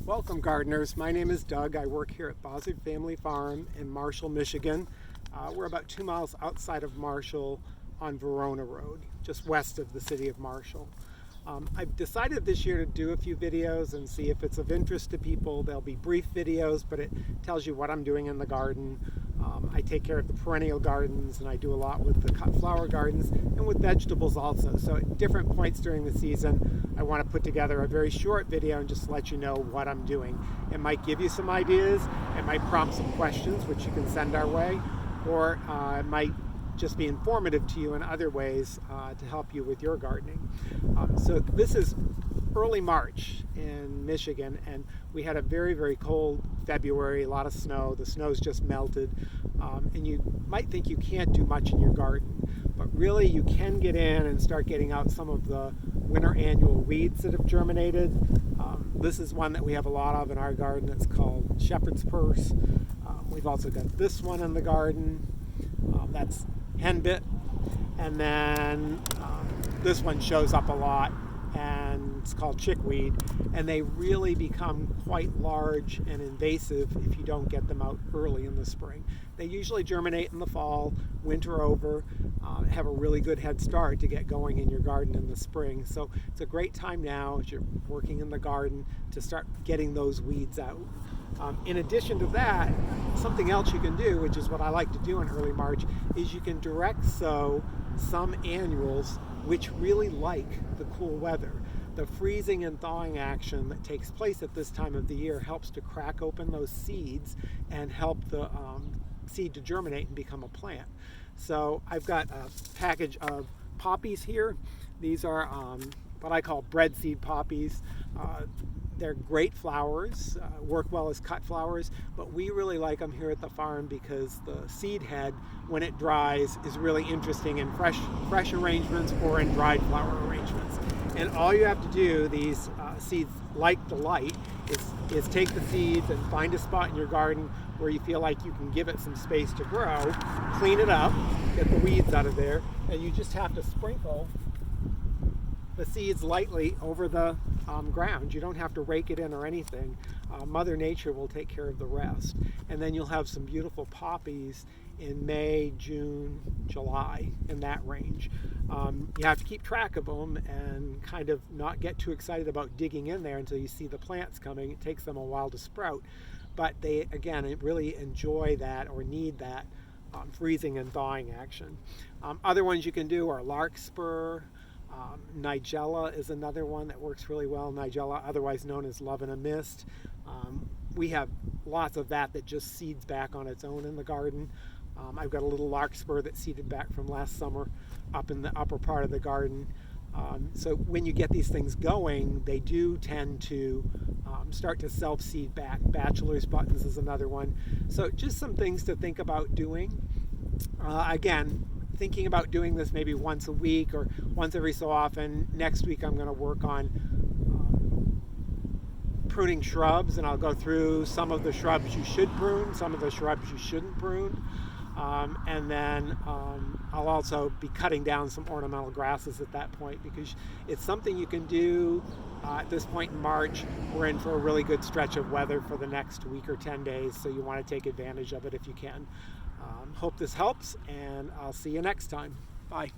Welcome gardeners, my name is Doug. I work here at Bozzard Family Farm in Marshall, Michigan. We're about 2 miles outside of Marshall on Verona Road, just west of the city of Marshall. I've decided this year to do a few videos and see if it's of interest to people. They'll be brief videos, but it tells you what I'm doing in the garden. I take care of the perennial gardens, and I do a lot with the cut flower gardens and with vegetables also. So at different points during the season, I want to put together a very short video and just let you know what I'm doing. It might give you some ideas, it might prompt some questions which you can send our way, or it might just be informative to you in other ways to help you with your gardening. So this is early March in Michigan, and we had a very, very cold February, a lot of snow. The snow's just melted, and you might think you can't do much in your garden, but really you can get in and start getting out some of the winter annual weeds that have germinated. This is one that we have a lot of in our garden. It's called shepherd's purse. We've also got this one in the garden. That's henbit, and then this one shows up a lot, and it's called chickweed, and they really become quite large and invasive if you don't get them out early in the spring. They usually germinate in the fall, winter over, have a really good head start to get going in your garden in the spring. So it's a great time now as you're working in the garden to start getting those weeds out. In addition to that, something else you can do, which is what I like to do in early March, is you can direct sow some annuals which really like the cool weather. The freezing and thawing action that takes place at this time of the year helps to crack open those seeds and help the seed to germinate and become a plant. So I've got a package of poppies here. These are what I call bread seed poppies. They're great flowers, work well as cut flowers, but we really like them here at the farm because the seed head, when it dries, is really interesting in fresh arrangements or in dried flower arrangements. And all you have to do, these seeds like the light, is take the seeds and find a spot in your garden where you feel like you can give it some space to grow, clean it up, get the weeds out of there, and you just have to sprinkle the seeds lightly over the ground. You don't have to rake it in or anything. Mother Nature will take care of the rest. And then you'll have some beautiful poppies in May, June, July, in that range. You have to keep track of them and kind of not get too excited about digging in there until you see the plants coming. It takes them a while to sprout. But they, again, really enjoy that or need that freezing and thawing action. Other ones you can do are larkspur. Nigella is another one that works really well. Nigella, otherwise known as love in a mist. We have lots of that just seeds back on its own in the garden. I've got a little larkspur that seeded back from last summer up in the upper part of the garden. So when you get these things going, they do tend to start to self-seed back. Bachelor's buttons is another one. So just some things to think about doing. Again, thinking about doing this maybe once a week or once every so often. Next week I'm going to work on pruning shrubs, and I'll go through some of the shrubs you should prune, some of the shrubs you shouldn't prune, and then I'll also be cutting down some ornamental grasses at that point, because it's something you can do at this point in March. We're in for a really good stretch of weather for the next week or 10 days, so you want to take advantage of it if you can. Hope this helps, and I'll see you next time. Bye.